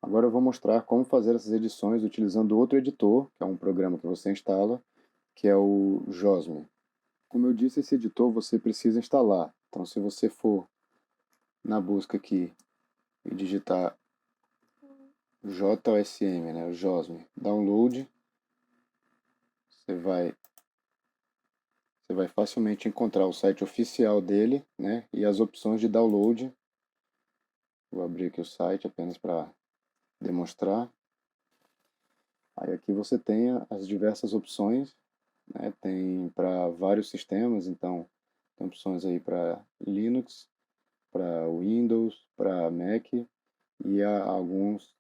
Agora eu vou mostrar como fazer essas edições utilizando outro editor, que é um programa que você instala, que é o Josme. Como eu disse, esse editor você precisa instalar. Então, se você for na busca aqui e digitar JOSM, né, o Josme, download, você vai facilmente encontrar o site oficial dele, né, e as opções de download. Vou abrir aqui o site apenas para demonstrar. Aí aqui você tem as diversas opções, né? Tem para vários sistemas, então tem opções aí para Linux, para Windows, para Mac e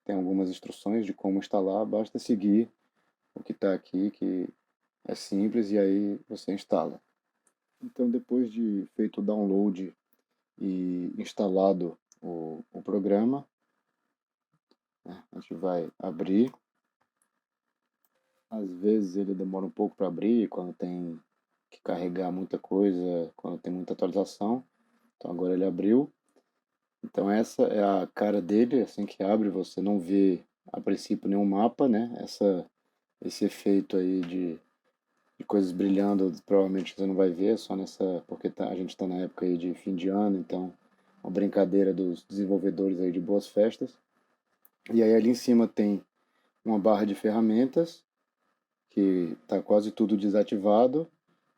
tem algumas instruções de como instalar, basta seguir o que está aqui, que é simples, e aí você instala. Então depois de feito o download e instalado o programa, né, a gente vai abrir. Às vezes ele demora um pouco para abrir, quando tem que carregar muita coisa, quando tem muita atualização. Então agora ele abriu. Então essa é a cara dele, assim que abre, você não vê a princípio nenhum mapa, né? Esse efeito aí de coisas brilhando, provavelmente você não vai ver, só nessa, porque a gente está na época aí de fim de ano, então uma brincadeira dos desenvolvedores aí de boas festas. E aí ali em cima tem uma barra de ferramentas, que está quase tudo desativado,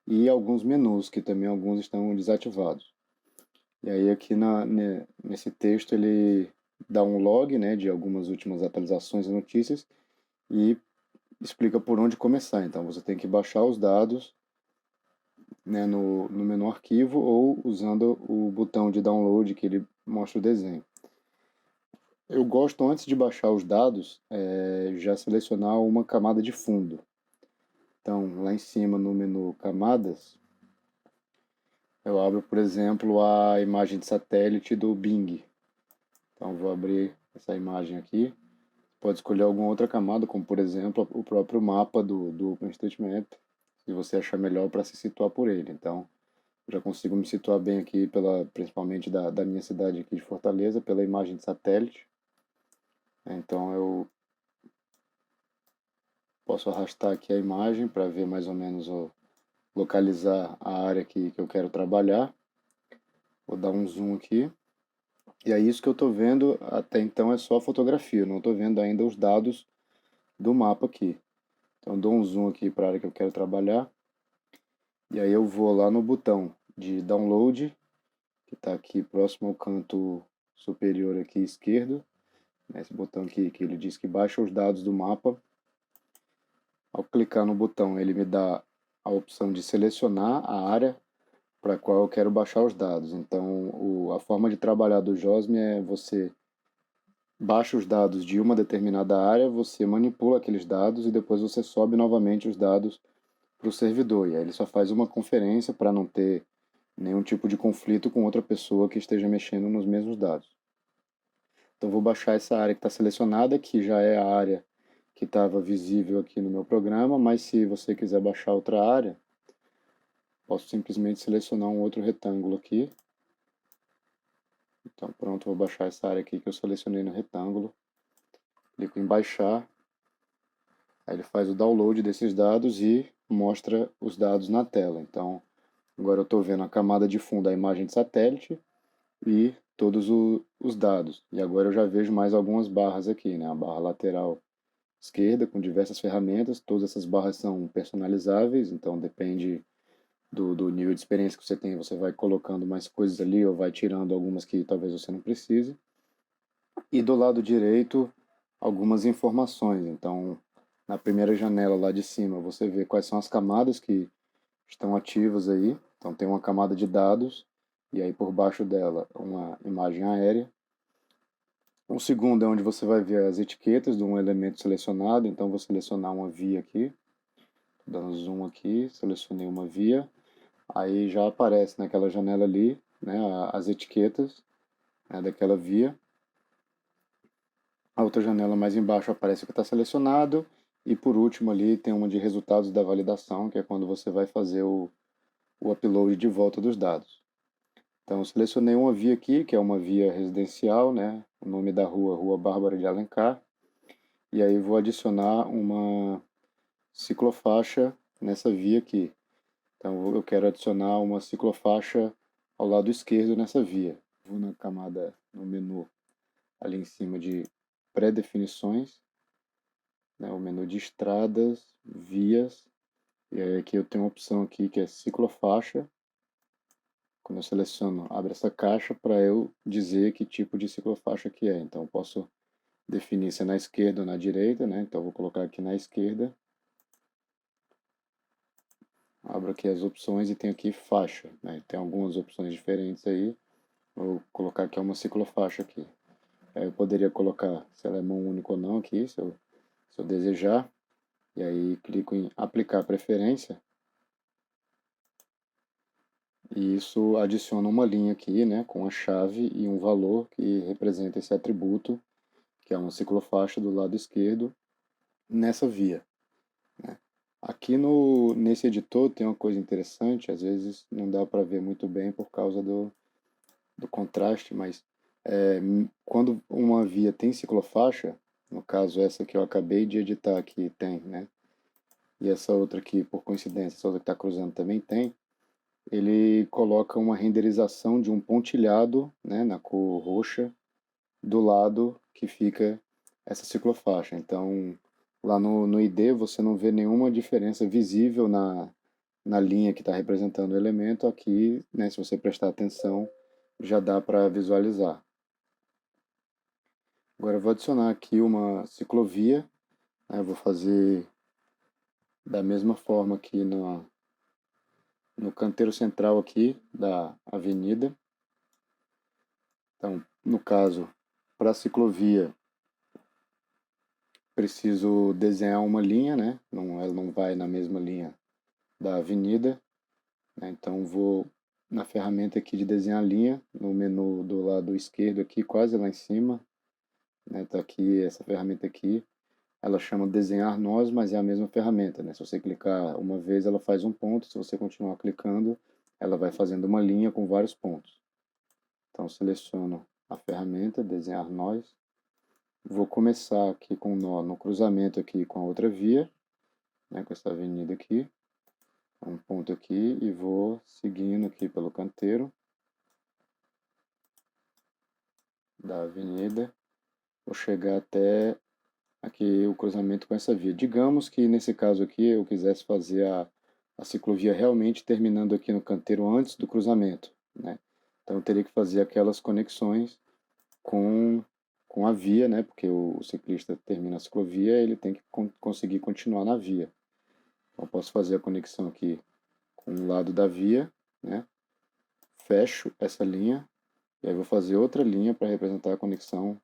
e alguns menus, que também alguns estão desativados. E aí aqui nesse texto ele dá um log, né, de algumas últimas atualizações e notícias e explica por onde começar. Então você tem que baixar os dados, né, no menu arquivo ou usando o botão de download que ele mostra o desenho. Eu gosto, antes de baixar os dados, já selecionar uma camada de fundo. Então lá em cima no menu camadas, eu abro, por exemplo, a imagem de satélite do Bing. Então vou abrir essa imagem aqui. Pode escolher alguma outra camada, como por exemplo o próprio mapa do OpenStreetMap, se você achar melhor para se situar por ele. Então já consigo me situar bem aqui, principalmente da minha cidade aqui de Fortaleza, pela imagem de satélite. Então eu posso arrastar aqui a imagem para ver mais ou menos, localizar a área que eu quero trabalhar. Vou dar um zoom aqui. E aí isso que eu estou vendo até então é só a fotografia, eu não estou vendo ainda os dados do mapa aqui. Então eu dou um zoom aqui para a área que eu quero trabalhar. E aí eu vou lá no botão de download, que está aqui próximo ao canto superior aqui esquerdo. Esse botão aqui que ele diz que baixa os dados do mapa. Ao clicar no botão ele me dá a opção de selecionar a área para a qual eu quero baixar os dados. Então a forma de trabalhar do JOSM é você baixa os dados de uma determinada área, você manipula aqueles dados e depois você sobe novamente os dados para o servidor. E aí ele só faz uma conferência para não ter nenhum tipo de conflito com outra pessoa que esteja mexendo nos mesmos dados. Então vou baixar essa área que está selecionada, que já é a área que estava visível aqui no meu programa, mas se você quiser baixar outra área, posso simplesmente selecionar um outro retângulo aqui. Então pronto, vou baixar essa área aqui que eu selecionei no retângulo. Clico em baixar. Aí ele faz o download desses dados e mostra os dados na tela. Então, agora eu estou vendo a camada de fundo, a imagem de satélite e todos os dados. E agora eu já vejo mais algumas barras aqui, né? A barra lateral esquerda com diversas ferramentas. Todas essas barras são personalizáveis, então depende do nível de experiência que você tem. Você vai colocando mais coisas ali ou vai tirando algumas que talvez você não precise. E do lado direito, algumas informações. Então, na primeira janela lá de cima, você vê quais são as camadas que estão ativas aí. Então, tem uma camada de dados, e aí por baixo dela, uma imagem aérea. O segundo é onde você vai ver as etiquetas de um elemento selecionado. Então, vou selecionar uma via aqui. Dando zoom aqui, selecionei uma via. Aí já aparece naquela janela ali, né, as etiquetas, né, daquela via. A outra janela mais embaixo aparece o que está selecionado. E por último ali tem uma de resultados da validação, que é quando você vai fazer o upload de volta dos dados. Então, eu selecionei uma via aqui, que é uma via residencial, né? O nome da rua, Rua Bárbara de Alencar. E aí vou adicionar uma ciclofaixa nessa via aqui. Então, eu quero adicionar uma ciclofaixa ao lado esquerdo nessa via. Vou na camada, no menu, ali em cima de pré-definições, né? O menu de estradas, vias. E aí aqui eu tenho uma opção aqui que é ciclofaixa. Quando eu seleciono, abre essa caixa para eu dizer que tipo de ciclofaixa que é. Então eu posso definir se é na esquerda ou na direita, né? Então eu vou colocar aqui na esquerda. Abro aqui as opções e tem aqui faixa, né? Tem algumas opções diferentes aí. Vou colocar aqui uma ciclofaixa aqui. Aí eu poderia colocar se ela é mão única ou não aqui, se eu desejar. E aí clico em aplicar preferência. E isso adiciona uma linha aqui, né, com a chave e um valor que representa esse atributo, que é uma ciclofaixa do lado esquerdo, nessa via, né? Aqui nesse editor tem uma coisa interessante, às vezes não dá para ver muito bem por causa do contraste, mas quando uma via tem ciclofaixa, no caso essa que eu acabei de editar aqui tem, né? E essa outra aqui, por coincidência, essa outra que está cruzando também tem, ele coloca uma renderização de um pontilhado, né, na cor roxa, do lado que fica essa ciclofaixa. Então, lá no ID você não vê nenhuma diferença visível na linha que está representando o elemento. Aqui, né, se você prestar atenção, já dá para visualizar. Agora eu vou adicionar aqui uma ciclovia, né, eu vou fazer da mesma forma aqui no canteiro central aqui da avenida. Então, no caso, para a ciclovia, preciso desenhar uma linha, né? Não, ela não vai na mesma linha da avenida, né? Então, vou na ferramenta aqui de desenhar linha, no menu do lado esquerdo aqui, quase lá em cima, né? Tá aqui essa ferramenta aqui. Ela chama desenhar nós, mas é a mesma ferramenta, né? Se você clicar uma vez, ela faz um ponto. Se você continuar clicando, ela vai fazendo uma linha com vários pontos. Então, seleciono a ferramenta, desenhar nós. Vou começar aqui com um nó no cruzamento aqui com a outra via, né, com essa avenida aqui. Um ponto aqui e vou seguindo aqui pelo canteiro da avenida. Vou chegar até aqui o cruzamento com essa via. Digamos que nesse caso aqui eu quisesse fazer a ciclovia realmente terminando aqui no canteiro antes do cruzamento, né? Então eu teria que fazer aquelas conexões com, com a via, né? Porque o ciclista termina a ciclovia, ele tem que conseguir continuar na via. Então, eu posso fazer a conexão aqui com um lado da via, né? Fecho essa linha e aí vou fazer outra linha para representar a conexão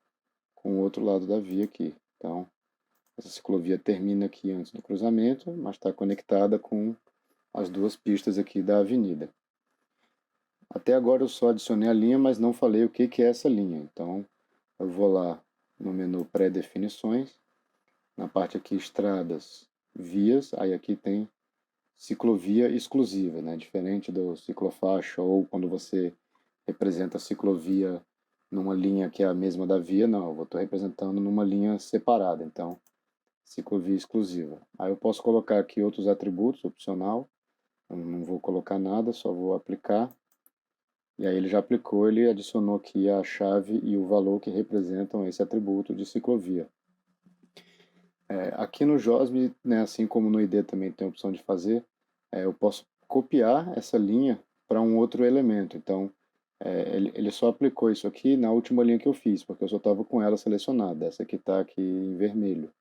com o outro lado da via aqui. Então, essa ciclovia termina aqui antes do cruzamento, mas está conectada com as duas pistas aqui da avenida. Até agora eu só adicionei a linha, mas não falei o que é essa linha. Então, eu vou lá no menu pré-definições, na parte aqui estradas, vias, aí aqui tem ciclovia exclusiva, né? Diferente do ciclofaixa ou quando você representa a ciclovia numa linha que é a mesma da via, não, eu estou representando numa linha separada, então ciclovia exclusiva. Aí eu posso colocar aqui outros atributos, opcional, eu não vou colocar nada, só vou aplicar, e aí ele já aplicou, ele adicionou aqui a chave e o valor que representam esse atributo de ciclovia. Aqui no JOSM, né, assim como no ID também tem a opção de fazer, eu posso copiar essa linha para um outro elemento. Então, ele só aplicou isso aqui na última linha que eu fiz, porque eu só estava com ela selecionada. Essa aqui está aqui em vermelho,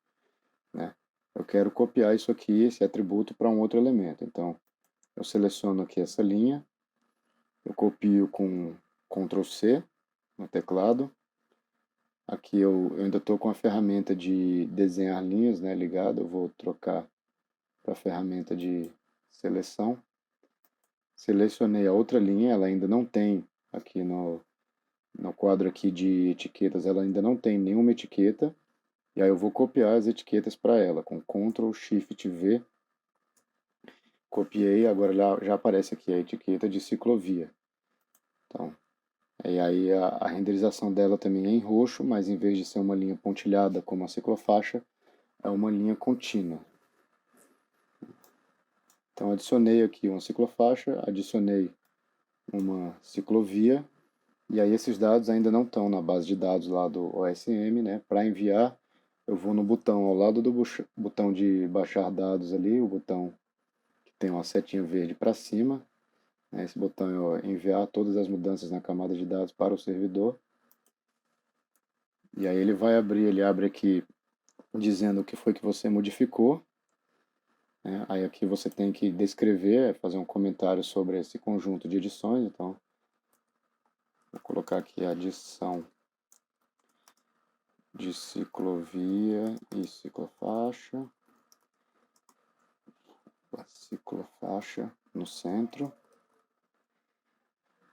né? Eu quero copiar isso aqui, esse atributo, para um outro elemento. Então, eu seleciono aqui essa linha, eu copio com Ctrl C no teclado. Aqui eu ainda estou com a ferramenta de desenhar linhas, né, ligada. Eu vou trocar para a ferramenta de seleção. Selecionei a outra linha, ela ainda não tem aqui no quadro aqui de etiquetas, ela ainda não tem nenhuma etiqueta. E aí eu vou copiar as etiquetas para ela com Ctrl Shift V. Copiei, agora já aparece aqui a etiqueta de ciclovia. Então, e aí a renderização dela também é em roxo, mas em vez de ser uma linha pontilhada como a ciclofaixa, é uma linha contínua. Então adicionei aqui uma ciclofaixa, adicionei uma ciclovia, e aí esses dados ainda não estão na base de dados lá do OSM, né? Para enviar, eu vou no botão ao lado do botão de baixar dados ali, o botão que tem uma setinha verde para cima, né? Esse botão é o enviar todas as mudanças na camada de dados para o servidor. E aí ele vai abrir, ele abre aqui dizendo o que foi que você modificou, né? Aí aqui você tem que descrever, fazer um comentário sobre esse conjunto de edições. Então, vou colocar aqui a adição de ciclovia e ciclofaixa, a ciclofaixa no centro.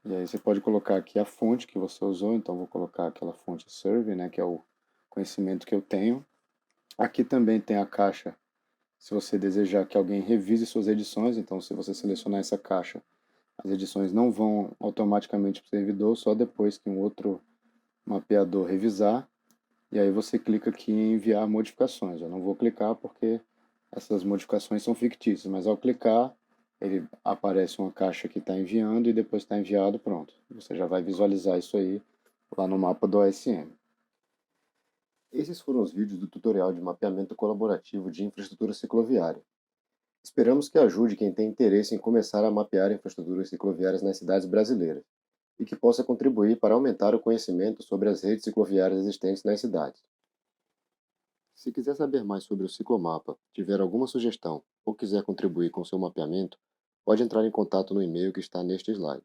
E aí você pode colocar aqui a fonte que você usou, então vou colocar aquela fonte Survey, né, que é o conhecimento que eu tenho. Aqui também tem a caixa, se você desejar que alguém revise suas edições, então se você selecionar essa caixa, as edições não vão automaticamente para o servidor, só depois que um outro mapeador revisar. E aí você clica aqui em enviar modificações. Eu não vou clicar porque essas modificações são fictícias, mas ao clicar, ele aparece uma caixa que está enviando e depois está enviado, pronto. Você já vai visualizar isso aí lá no mapa do OSM. Esses foram os vídeos do tutorial de mapeamento colaborativo de infraestrutura cicloviária. Esperamos que ajude quem tem interesse em começar a mapear infraestruturas cicloviárias nas cidades brasileiras e que possa contribuir para aumentar o conhecimento sobre as redes cicloviárias existentes nas cidades. Se quiser saber mais sobre o ciclomapa, tiver alguma sugestão ou quiser contribuir com seu mapeamento, pode entrar em contato no e-mail que está neste slide.